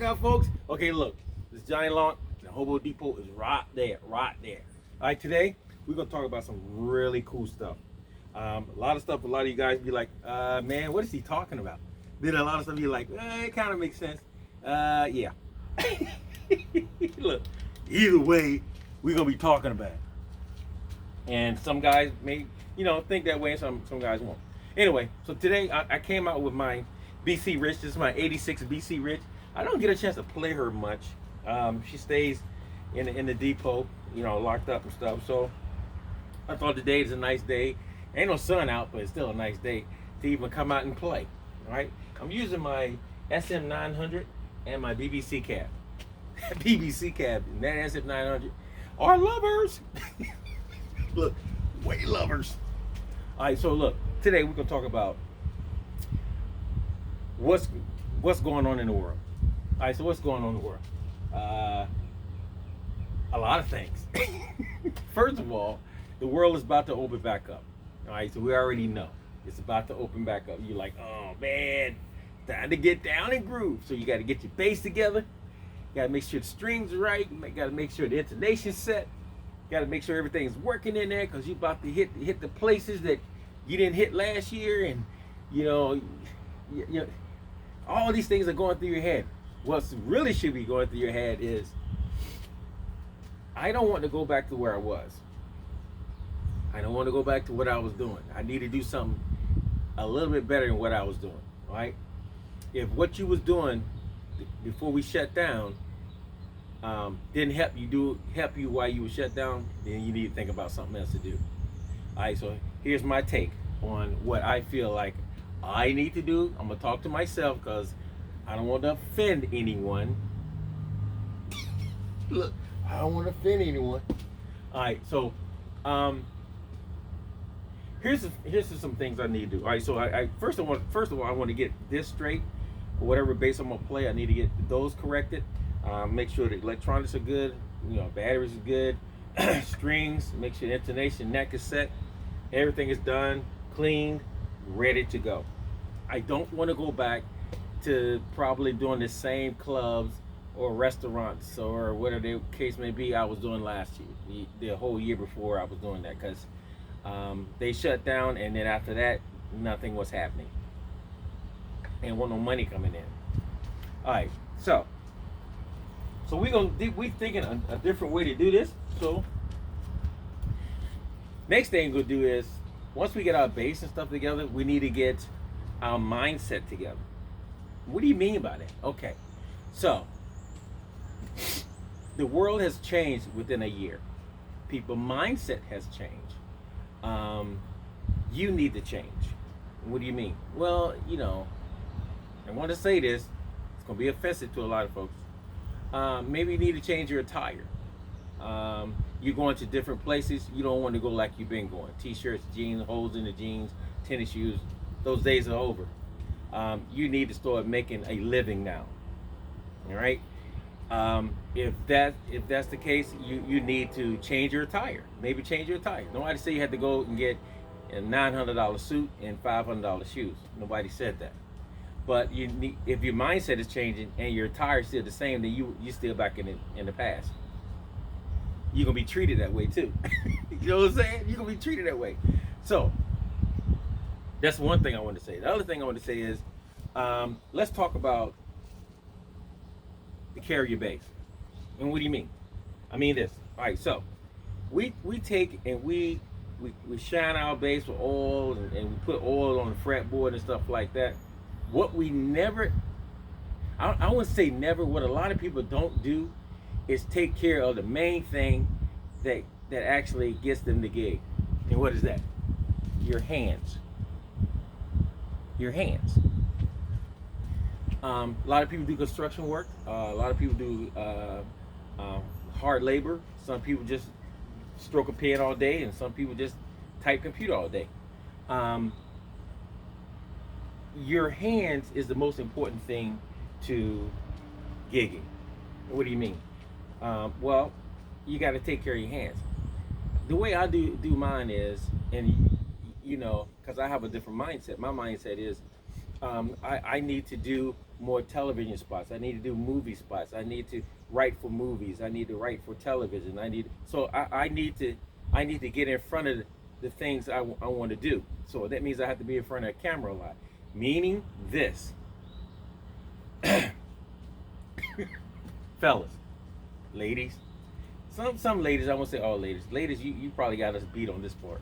back up, folks. Okay, look, this giant lawn, the Hobo Depot is right there, right there. All right, today we're gonna talk about some really cool stuff. A lot of stuff. A lot of you guys be like, man, what is he talking about? Then a lot of stuff you're like, it kind of makes sense. Yeah. Look, either way, we're gonna be talking about it. And some guys may, think that way, and some guys won't. Anyway, so today I came out with my BC Rich. This is my '86 BC Rich. I don't get a chance to play her much. She stays in the depot, locked up and stuff. So I thought today is a nice day. Ain't no sun out, but it's still a nice day to even come out and play. All right, I'm using my SM900 and my BBC cab. BBC cab and that SM900 are lovers. Look, way lovers. All right, so look, today we're gonna talk about what's going on in the world. All right, so what's going on in the world? A lot of things. First of all, the world is about to open back up. All right, so we already know it's about to open back up. You're like, oh man, time to get down and groove. So you got to get your bass together. You got to make sure the strings are right. You got to make sure the intonation's set. You got to make sure everything's working in there because you're about to hit the places that you didn't hit last year, and all these things are going through your head. What really should be going through your head is, I don't want to go back to where I was. I don't want to go back to what I was doing. I need to do something a little bit better than what I was doing. All right? If what you was doing before we shut down didn't help you while you were shut down, then you need to think about something else to do. All right, so here's my take on what I feel like I need to do. I'm gonna talk to myself because I don't want to offend anyone. Look, I don't want to offend anyone. All right, so here's some things I need to do. All right, so I first of all I want to get this straight. Whatever bass I'm gonna play, I need to get those corrected. Make sure the electronics are good. Batteries are good. Strings. Make sure the intonation, neck is set. Everything is done, cleaned, ready to go. I don't want to go back to probably doing the same clubs or restaurants or whatever the case may be I was doing last year, the whole year before I was doing that, because they shut down, and then after that nothing was happening and wasn't no money coming in. All right, so we thinking a different way to do this. So next thing we'll do is, once we get our bass and stuff together, we need to get our mindset together. What do you mean by that? Okay, so the world has changed within a year. People's mindset has changed. You need to change. What do you mean? Well, I want to say this. It's going to be offensive to a lot of folks. Maybe you need to change your attire. You're going to different places. You don't want to go like you've been going. T-shirts, jeans, holes in the jeans, tennis shoes. Those days are over. You need to start making a living now. All right. If that's the case, you need to change your attire. Maybe change your attire. Nobody said you had to go and get a $900 suit and $500 shoes. Nobody said that. But if your mindset is changing and your attire is still the same, then you still back in the past. You're gonna be treated that way too. You know what I'm saying? You're gonna be treated that way. So that's one thing I want to say. The other thing I want to say is, let's talk about the carrier bass. And what do you mean? I mean this. All right, so we take and we shine our bass with oil, and we put oil on the fretboard and stuff like that. What we never, I wouldn't say never, what a lot of people don't do is take care of the main thing that actually gets them the gig. And what is that? Your hands. Your hands. A lot of people do construction work. A lot of people do hard labor. Some people just stroke a pen all day, and some people just type computer all day. Your hands is the most important thing to gigging. What do you mean? Well, you got to take care of your hands. The way I do mine is, and because I have a different mindset. My mindset is, I need to do more television spots. I need to do movie spots. I need to write for movies. I need to write for television. I need to get in front of the things I want to do. So that means I have to be in front of a camera a lot. Meaning this, fellas, ladies, some ladies, I won't say all ladies. Ladies, you probably got us beat on this part.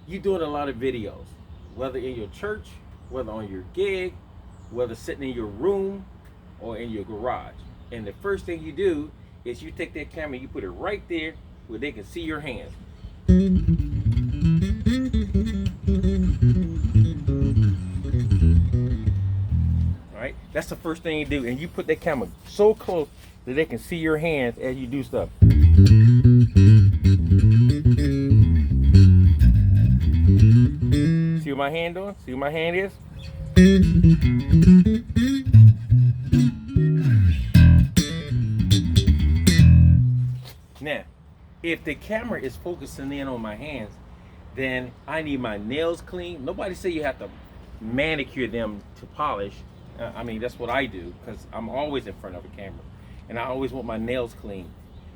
You doing a lot of videos, whether in your church, whether on your gig, whether sitting in your room or in your garage. And the first thing you do is you take that camera, you put it right there where they can see your hands. All right, that's the first thing you do, and you put that camera so close that they can see your hands as you do stuff. See what my hand doing? See what my hand is? Now, if the camera is focusing in on my hands, then I need my nails clean. Nobody say you have to manicure them to polish. I mean, that's what I do because I'm always in front of a camera. And I always want my nails clean.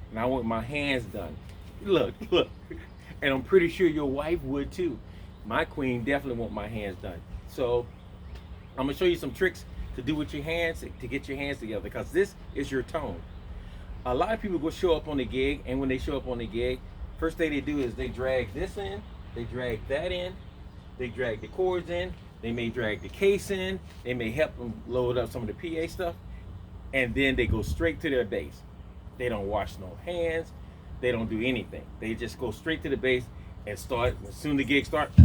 And I want my hands done. Look. And I'm pretty sure your wife would too. My queen definitely want my hands done. So I'm gonna show you some tricks to do with your hands, to get your hands together, because this is your tone. A lot of people go show up on the gig, and when they show up on the gig, first thing they do is they drag this in, they drag that in, they drag the cords in, they may drag the case in, they may help them load up some of the PA stuff, and then they go straight to their bass. They don't wash no hands, they don't do anything. They just go straight to the bass and start, as soon as the gig starts, now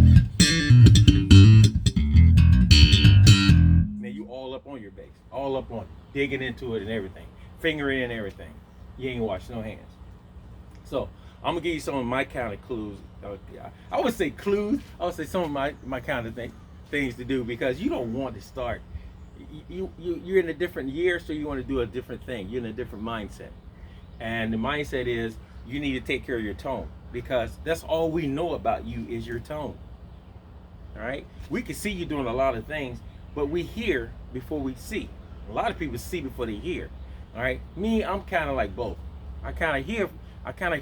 you all up on your bass, all up on it, digging into it and everything, fingering and everything. You ain't wash no hands. So I'm gonna give you some of my kind of clues. I would say clues. I would say some of my kind of things to do, because you don't want to start. You're in a different year, so you want to do a different thing. You're in a different mindset, and the mindset is you need to take care of your tone, because that's all we know about you is your tone. All right, we can see you doing a lot of things, but we hear before we see. A lot of people see before they hear. All right, me, I'm kind of like both. I kind of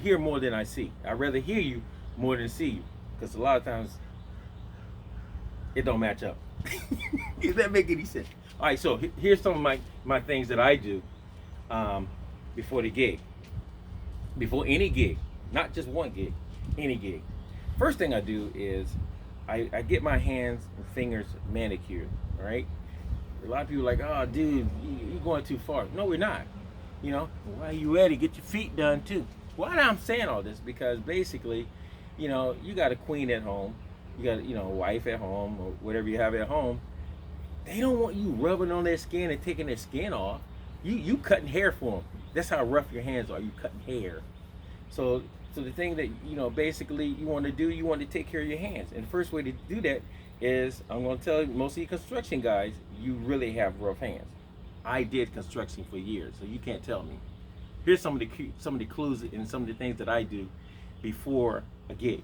hear more than I see. I'd rather hear you more than see you, because a lot of times it don't match up. Does that make any sense? All right, so here's some of my things that I do before the gig, before any gig, not just one gig, any gig. First thing I do is I get my hands and fingers manicured. All right. A lot of people are like, oh, dude, you're going too far. No, we're not. You know, while you ready, get your feet done too. Why am I saying all this? Because basically, you know, you got a queen at home, you got, you know, a wife at home, or whatever you have at home. They don't want you rubbing on their skin and taking their skin off. You cutting hair for them. That's how rough your hands are. You cutting hair. So the thing that, you know, basically you want to do, you want to take care of your hands. And the first way to do that is, I'm going to tell you, most of you construction guys, you really have rough hands. I did construction for years, so you can't tell me. Here's some of the clues and some of the things that I do before a gig.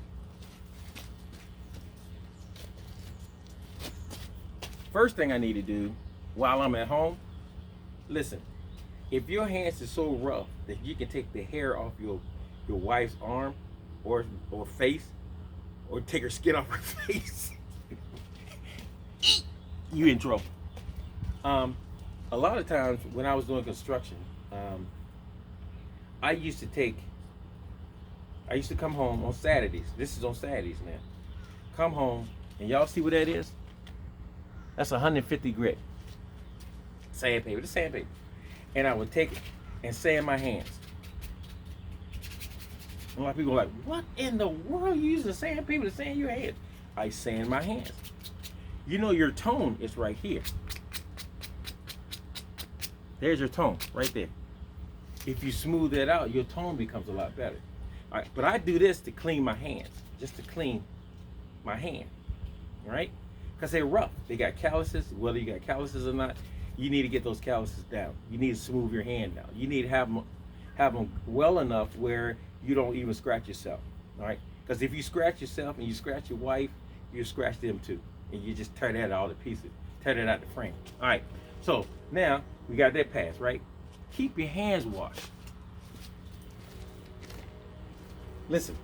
First thing I need to do while I'm at home, listen, if your hands are so rough that you can take the hair off your wife's arm or face, or take her skin off her face, you in trouble. A lot of times when I was doing construction, I used to come home on Saturdays. This is on Saturdays now. Come home, and y'all see what that is? That's 150 grit. Sandpaper, the sandpaper. And I would take it and sand my hands. A lot of people are like, what in the world are you using sandpaper to sand your hands? I sand my hands. You know, your tone is right here. There's your tone right there. If you smooth that out, your tone becomes a lot better. All right, but I do this to clean my hands, just to clean my hand, right? Because they're rough. They got calluses. Whether you got calluses or not, you need to get those calluses down. You need to smooth your hand down. You need to have them well enough where you don't even scratch yourself, all right? Because if you scratch yourself and you scratch your wife, you scratch them too, and you just tear that all to pieces. Tear that out the frame. All right. So now we got that passed, right? Keep your hands washed. Listen,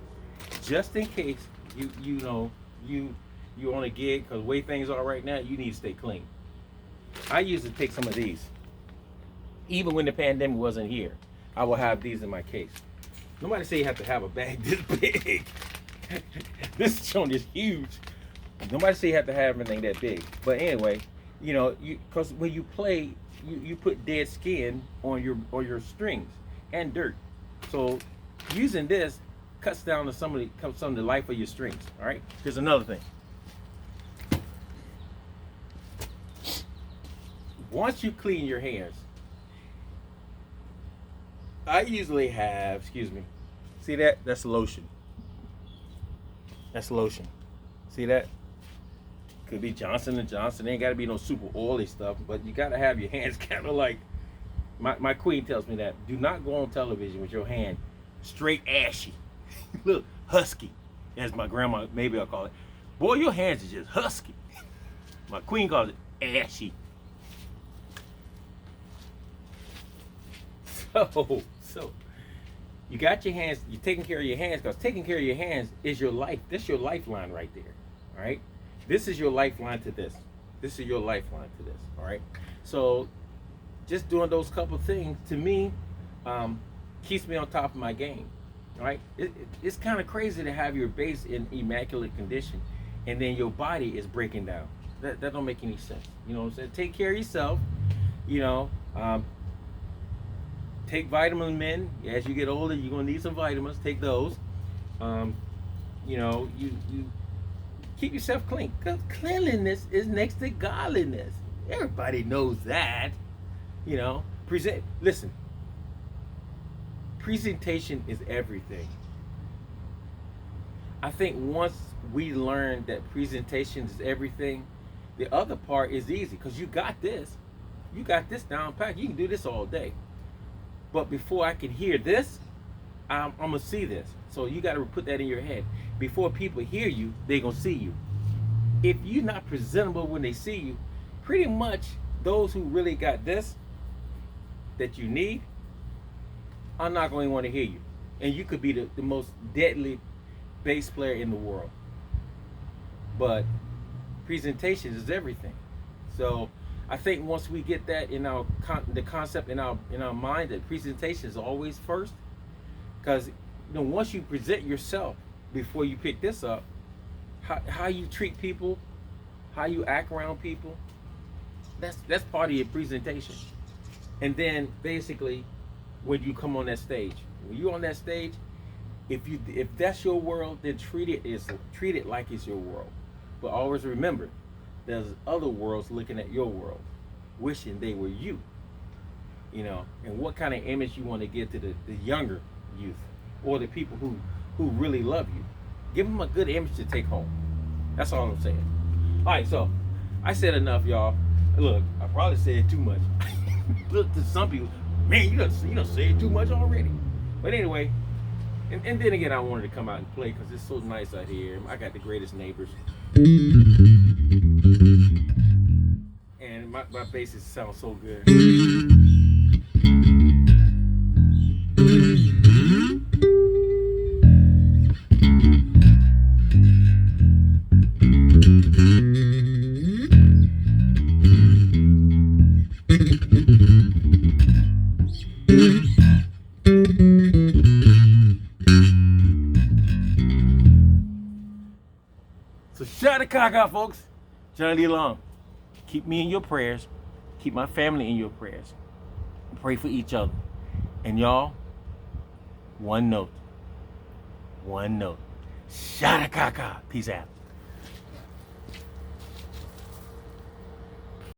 just in case you on a gig, because the way things are right now, you need to stay clean. I used to take some of these. Even when the pandemic wasn't here, I will have these in my case. Nobody say you have to have a bag this big. This joint is huge. Nobody say you have to have anything that big. But anyway, because when you play, you put dead skin on your strings and dirt. So using this cuts down to some of the life of your strings. All right. Here's another thing. Once you clean your hands, I usually have, see that? That's lotion. That's lotion. See that? Could be Johnson & Johnson. Ain't got to be no super oily stuff, but you got to have your hands kind of like, my queen tells me that. Do not go on television with your hand straight ashy. Look, husky, as my grandma, maybe I'll call it. Boy, your hands are just husky. My queen calls it ashy. So you got your hands, you're taking care of your hands, because taking care of your hands is your life. This is your lifeline right there. All right. This is your lifeline to this. This is your lifeline to this. All right. So just doing those couple things to me keeps me on top of my game. All right. It's kind of crazy to have your base in immaculate condition and then your body is breaking down. That don't make any sense. You know what I'm saying? Take care of yourself. Take vitamins, men. As you get older, you're gonna need some vitamins. Take those. You keep yourself clean. Because cleanliness is next to godliness. Everybody knows that. Listen. Presentation is everything. I think once we learn that presentation is everything, the other part is easy because you got this. You got this down pat. You can do this all day. But before I can hear this, I'm going to see this. So you got to put that in your head. Before people hear you, they're going to see you. If you're not presentable when they see you, pretty much those who really got this that you need are not going to want to hear you. And you could be the most deadly bass player in the world. But presentation is everything. So I think once we get that in the concept in our mind that presentation is always first, because once you present yourself before you pick this up, how you treat people, how you act around people, that's part of your presentation. And then basically when you come on that stage, when you're on that stage, if that's your world, then treat it like it's your world. But always remember, there's other worlds looking at your world, wishing they were you. And what kind of image you want to give to the younger youth or the people who really love you. Give them a good image to take home. That's all I'm saying. All right, so I said enough, y'all. Look, I probably said too much. Look, to some people, man, you done said too much already. But anyway, and then again, I wanted to come out and play because it's so nice out here. I got the greatest neighbors. And my basses sound so good. So shout the cock out, folks. Johnny Long. Keep me in your prayers. Keep my family in your prayers. Pray for each other. And y'all, one note. Shout the cock out. Peace out.